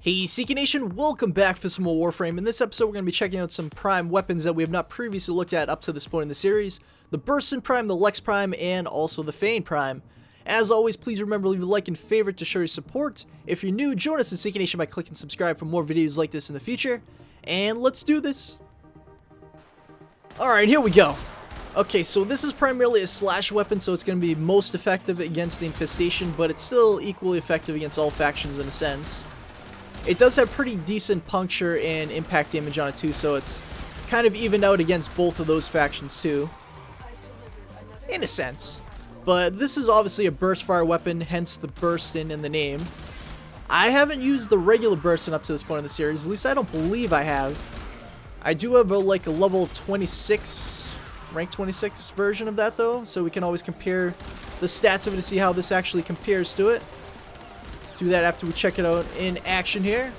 Hey Seeky Nation, welcome back for some more Warframe. In this episode we're going to be checking out some Prime weapons that we have not previously looked at up to this point in the series. The Burston Prime, the Lex Prime, and also the Fang Prime. As always, please remember to leave a like and favorite to show your support. If you're new, join us in Seeky Nation by clicking subscribe for more videos like this in the future. And let's do this! Alright, here we go. Okay, so this is primarily a slash weapon, so it's going to be most effective against the infestation, but it's still equally effective against all factions in a sense. It does have pretty decent puncture and impact damage on it too, so it's kind of evened out against both of those factions too. In a sense. But this is obviously a burst fire weapon, hence the Burston in the name. I haven't used the regular Burston up to this point in the series, at least I don't believe I have. I do have a level 26, rank 26 version of that though, so we can always compare the stats of it to see how this actually compares to it. Do that after we check it out in action here.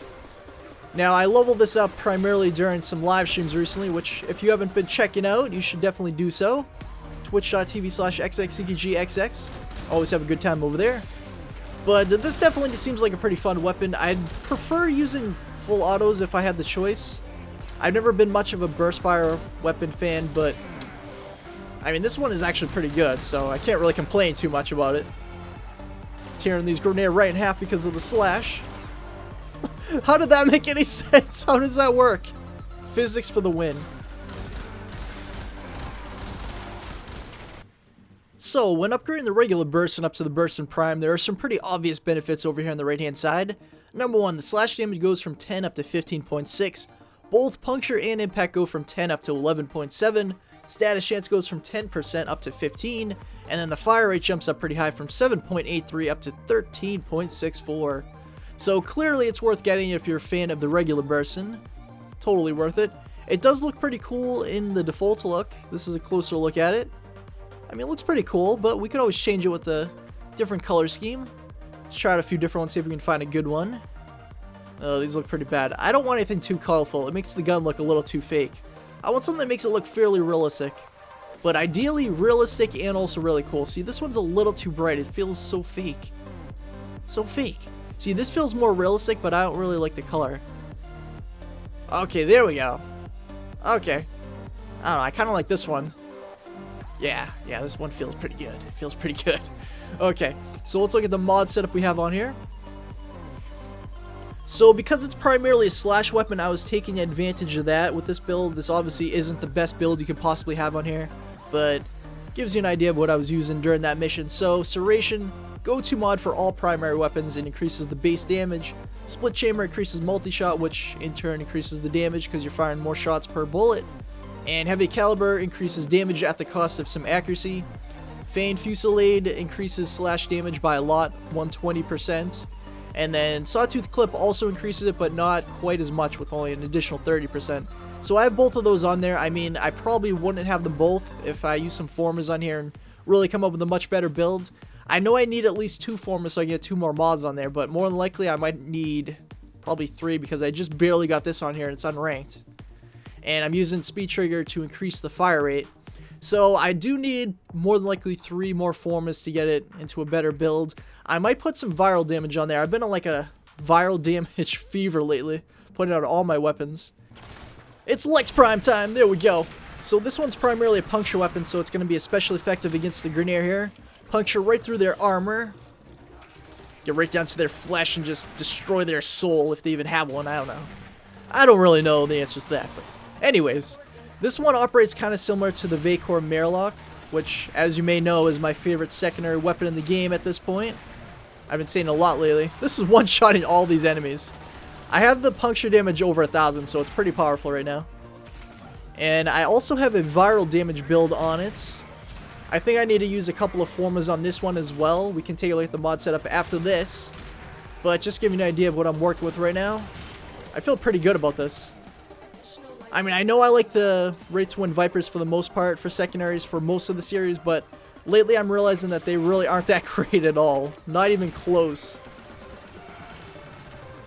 Now, I leveled this up primarily during some live streams recently, which if you haven't been checking out, you should definitely do so. Twitch.tv/xxSnEaKyGxx. Always have a good time over there. But this definitely seems like a pretty fun weapon. I'd prefer using full autos if I had the choice. I've never been much of a burst fire weapon fan, but I mean, this one is actually pretty good, so I can't really complain too much about it. Tearing these grenades right in half because of the slash. How did that make any sense? How does that work? Physics for the win. So, when upgrading the regular Burston up to the Burston Prime, there are some pretty obvious benefits over here on the right hand side. Number 1, the slash damage goes from 10 up to 15.6. Both puncture and impact go from 10 up to 11.7. Status chance goes from 10% up to 15, and then the fire rate jumps up pretty high from 7.83 up to 13.64. So clearly it's worth getting if you're a fan of the regular Burston. Totally worth it. It does look pretty cool in the default look. This is a closer look at it. I mean, it looks pretty cool, but we could always change it with a different color scheme. Let's try out a few different ones, see if we can find a good one. Oh, these look pretty bad. I don't want anything too colorful. It makes the gun look a little too fake. I want something that makes it look fairly realistic, but ideally realistic and also really cool. See, this one's a little too bright. It feels so fake. So fake. See, this feels more realistic, but I don't really like the color. Okay, there we go. Okay. I don't know, I kind of like this one. Yeah, this one feels pretty good. It feels pretty good. Okay, so let's look at the mod setup we have on here. So because it's primarily a slash weapon, I was taking advantage of that with this build. This obviously isn't the best build you could possibly have on here, but gives you an idea of what I was using during that mission. So Serration, go-to mod for all primary weapons. It increases the base damage. Split Chamber increases multi-shot, which in turn increases the damage because you're firing more shots per bullet. And Heavy Excalibur increases damage at the cost of some accuracy. Fang Fusillade increases slash damage by a lot, 120%. And then Sawtooth Clip also increases it, but not quite as much with only an additional 30%. So I have both of those on there. I mean, I probably wouldn't have them both if I use some formers on here and really come up with a much better build. I know I need at least 2 formers so I can get 2 more mods on there, but more than likely I might need probably 3 because I just barely got this on here and it's unranked. And I'm using Speed Trigger to increase the fire rate. So I do need more than likely 3 more formers to get it into a better build. I might put some viral damage on there. I've been on like a viral damage fever lately, putting out all my weapons. It's Lex Prime time, there we go. So this one's primarily a puncture weapon, so it's going to be especially effective against the Grenadier here. Puncture right through their armor. Get right down to their flesh and just destroy their soul if they even have one, I don't know. I don't really know the answer to that, but anyways. This one operates kind of similar to the Vacor Merlock, which, as you may know, is my favorite secondary weapon in the game at this point. I've been saying a lot lately. This is one-shotting all these enemies. I have the puncture damage over 1,000, so it's pretty powerful right now. And I also have a viral damage build on it. I think I need to use a couple of formas on this one as well. We can take a look at the mod setup after this. But just give you an idea of what I'm working with right now. I feel pretty good about this. I mean, I know I like the Rate to Win Vipers for the most part for secondaries for most of the series, but lately I'm realizing that they really aren't that great at all. Not even close.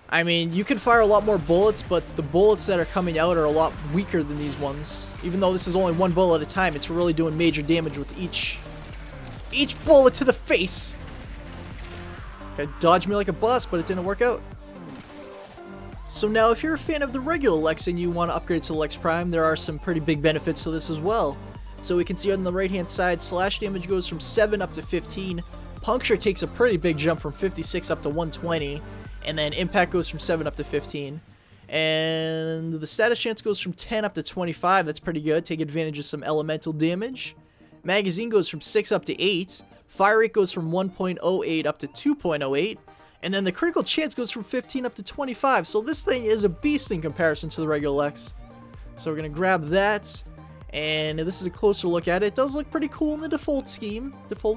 I mean, you can fire a lot more bullets, but the bullets that are coming out are a lot weaker than these ones. Even though this is only 1 bullet at a time, it's really doing major damage with each bullet to the face. Okay, dodged me like a boss, but it didn't work out. So now if you're a fan of the regular Lex and you want to upgrade to Lex Prime, there are some pretty big benefits to this as well. So we can see on the right hand side, slash damage goes from 7 up to 15, puncture takes a pretty big jump from 56 up to 120, and then impact goes from 7 up to 15. And the status chance goes from 10 up to 25, that's pretty good, take advantage of some elemental damage. Magazine goes from 6 up to 8, fire rate goes from 1.08 up to 2.08, and then the critical chance goes from 15 up to 25, so this thing is a beast in comparison to the regular Lex. So we're going to grab that, and this is a closer look at it. It does look pretty cool in the default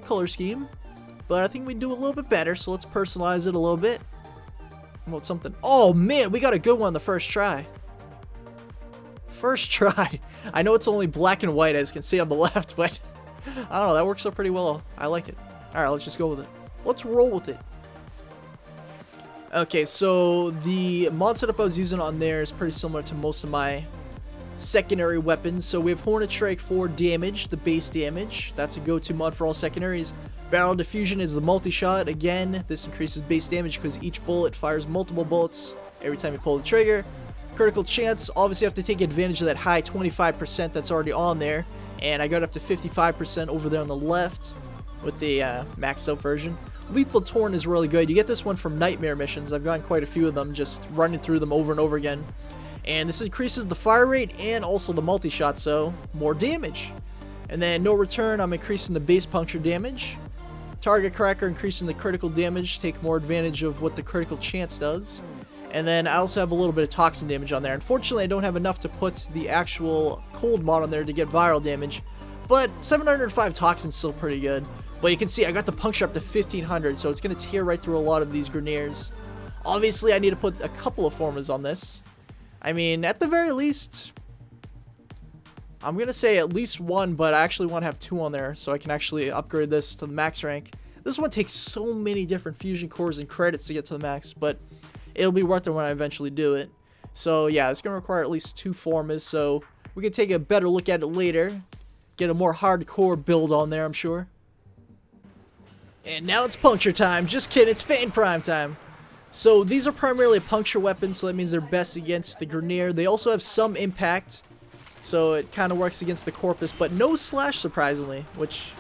color scheme, but I think we can do a little bit better, so let's personalize it a little bit. About something. Oh man, we got a good one the first try. First try. I know it's only black and white as you can see on the left, but I don't know, that works out pretty well. I like it. Alright, let's just go with it. Let's roll with it. Okay, so the mod setup I was using on there is pretty similar to most of my secondary weapons. So we have Hornet Strike for damage, the base damage. That's a go-to mod for all secondaries. Barrel Diffusion is the multi-shot. Again, this increases base damage because each bullet fires multiple bullets every time you pull the trigger. Critical Chance, obviously you have to take advantage of that high 25% that's already on there. And I got up to 55% over there on the left with the maxed out version. Lethal Torn is really good. You get this one from Nightmare missions. I've gotten quite a few of them, just running through them over and over again. And this increases the fire rate and also the multi-shot, so more damage. And then No Return, I'm increasing the base puncture damage. Target Cracker, increasing the critical damage, take more advantage of what the critical chance does. And then I also have a little bit of toxin damage on there. Unfortunately, I don't have enough to put the actual cold mod on there to get viral damage, but 705 toxin is still pretty good. But you can see I got the puncture up to 1500, so it's going to tear right through a lot of these Grineers. Obviously, I need to put a couple of formas on this. I mean, at the very least, I'm going to say at least one, but I actually want to have 2 on there so I can actually upgrade this to the max rank. This one takes so many different fusion cores and credits to get to the max, but it'll be worth it when I eventually do it. So yeah, it's going to require at least 2 formas, so we can take a better look at it later. Get a more hardcore build on there, I'm sure. And now it's puncture time. Just kidding, it's Fang Prime time. So these are primarily puncture weapons, so that means they're best against the Grineer. They also have some impact, so it kind of works against the Corpus, but no slash, surprisingly, which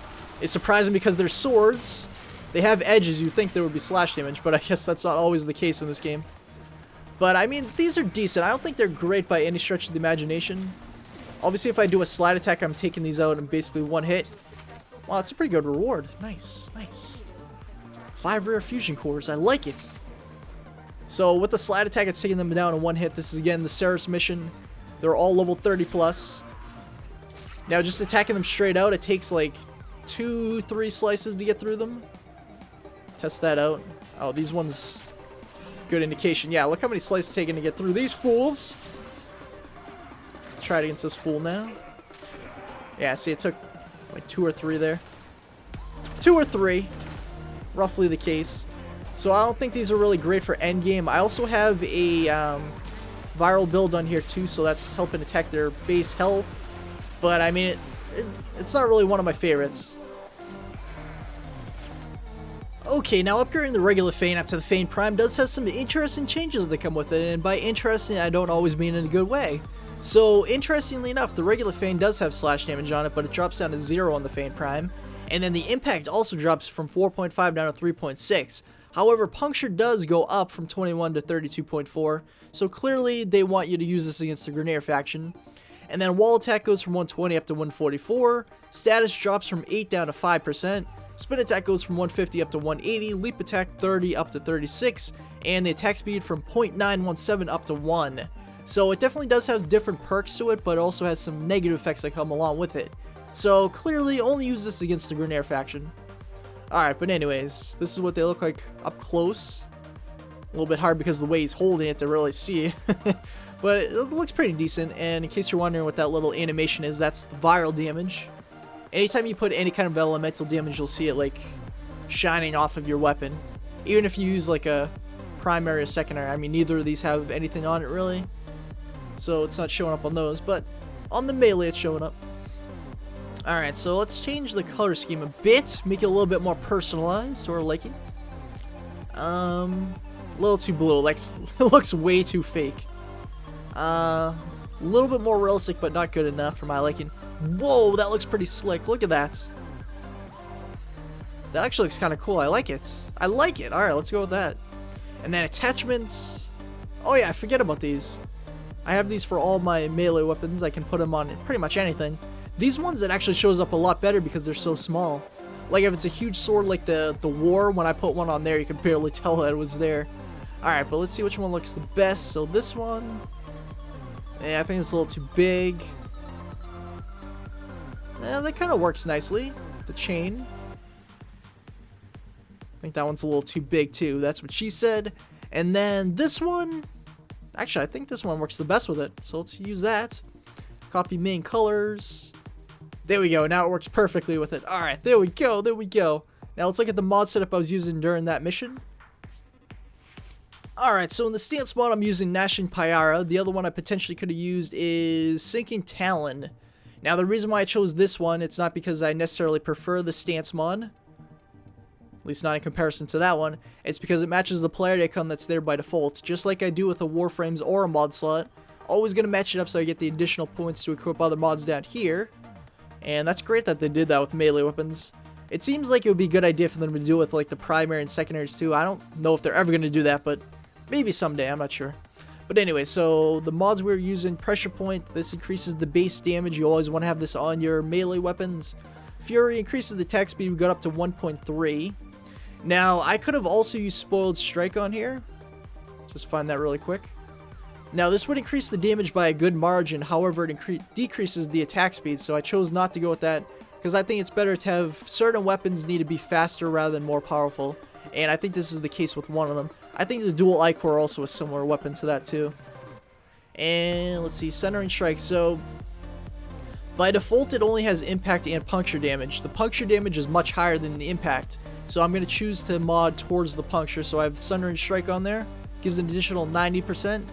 is surprising because they're swords. They have edges, you'd think there would be slash damage, but I guess that's not always the case in this game. But I mean, these are decent. I don't think they're great by any stretch of the imagination. Obviously, if I do a slide attack, I'm taking these out in basically one hit. Wow, it's a pretty good reward. Nice, nice. 5 rare fusion cores, I like it. So with the slide attack, it's taking them down in one hit. This is again the Ceres mission. They're all level 30 plus. Now just attacking them straight out, it takes like 2-3 slices to get through them. Test that out. Oh, these ones, good indication. Yeah, look how many slices it's taken to get through these fools. Try it against this fool now. Yeah, see, it took like 2 or 3 there. 2 or 3, roughly the case. So I don't think these are really great for endgame. I also have a viral build on here too, so that's helping attack their base health. But I mean, it's not really one of my favorites. Okay, now upgrading the regular Fang up to the Fang Prime does have some interesting changes that come with it, and by interesting, I don't always mean in a good way. So, interestingly enough, the regular Fang does have slash damage on it, but it drops down to 0 on the Fang Prime, and then the impact also drops from 4.5 down to 3.6. However, puncture does go up from 21 to 32.4, so clearly they want you to use this against the Grineer faction. And then wall attack goes from 120 up to 144, status drops from 8 down to 5%, spin attack goes from 150 up to 180, leap attack 30 up to 36, and the attack speed from 0.917 up to 1. So it definitely does have different perks to it, but it also has some negative effects that come along with it. So clearly only use this against the Grineer faction. Alright, but anyways, this is what they look like up close. A little bit hard because of the way he's holding it to really see. But it looks pretty decent, and in case you're wondering what that little animation is, that's the viral damage. Anytime you put any kind of elemental damage, you'll see it like shining off of your weapon. Even if you use like a primary or secondary. I mean, neither of these have anything on it really, so it's not showing up on those, but on the melee it's showing up. Alright, so let's change the color scheme a bit, make it a little bit more personalized to our liking. A little too blue. Like, it looks way too fake. A little bit more realistic, but not good enough for my liking. Whoa, that looks pretty slick. Look at that. That actually looks kind of cool. I like it. I like it. Alright, let's go with that. And then attachments. Oh yeah, I forget about these. I have these for all my melee weapons. I can put them on pretty much anything. These ones, it actually shows up a lot better because they're so small. Like if it's a huge sword like the War, when I put one on there, you can barely tell that it was there. Alright, but let's see which one looks the best. So this one. Yeah, I think it's a little too big. Yeah, that kind of works nicely. The chain. I think that one's a little too big too. That's what she said. And then this one. Actually, I think this one works the best with it. So let's use that. Copy main colors. There we go. Now it works perfectly with it. Alright, there we go. There we go. Now let's look at the mod setup I was using during that mission. Alright, so in the stance mod, I'm using Gnashing Pyara. The other one I potentially could have used is Sinking Talon. Now, the reason why I chose this one, it's not because I necessarily prefer the stance mod. At least not in comparison to that one. It's because it matches the player icon that's there by default. Just like I do with the Warframes or a mod slot. Always going to match it up so I get the additional points to equip other mods down here. And that's great that they did that with melee weapons. It seems like it would be a good idea for them to do it with like the primary and secondaries too. I don't know if they're ever going to do that, but maybe someday, I'm not sure. But anyway, so the mods we're using, Pressure Point, this increases the base damage. You always want to have this on your melee weapons. Fury increases the attack speed, we got up to 1.3. Now, I could have also used Spoiled Strike on here. Just find that really quick. Now, this would increase the damage by a good margin, however, it decreases the attack speed, so I chose not to go with that, because I think it's better to have certain weapons need to be faster rather than more powerful. And I think this is the case with one of them. I think the dual Ichor also a similar weapon to that too. And let's see, Centering Strike. So by default it only has impact and puncture damage. The puncture damage is much higher than the impact. So I'm going to choose to mod towards the puncture. So I have Centering Strike on there. Gives an additional 90%.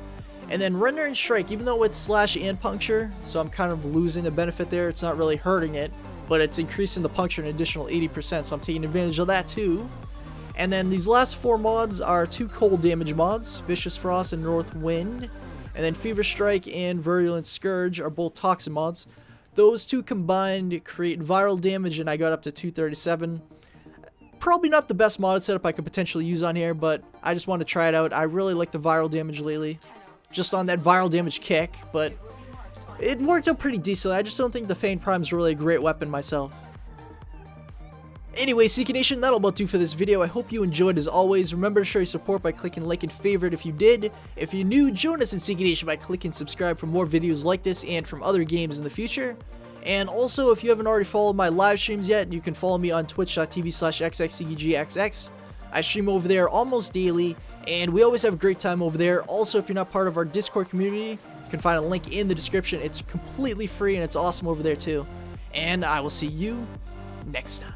And then Rendering Strike, even though it's slash and puncture, so I'm kind of losing the benefit there. It's not really hurting it, but it's increasing the puncture an additional 80%. So I'm taking advantage of that too. And then these last four mods are two cold damage mods, Vicious Frost and North Wind. And then Fever Strike and Virulent Scourge are both toxin mods. Those two combined create viral damage, and I got up to 237. Probably not the best modded setup I could potentially use on here, but I just want to try it out. I really like the viral damage lately. Just on that viral damage kick, but it worked out pretty decently. I just don't think the Fang Prime is really a great weapon myself. Anyway, Seeker Nation, that'll about do for this video. I hope you enjoyed as always. Remember to show your support by clicking like and favorite if you did. If you're new, join us in Seeker Nation by clicking subscribe for more videos like this and from other games in the future. And also, if you haven't already followed my live streams yet, you can follow me on twitch.tv/xxSnEaKyGxx. I stream over there almost daily, and we always have a great time over there. Also, if you're not part of our Discord community, you can find a link in the description. It's completely free, and it's awesome over there too. And I will see you next time.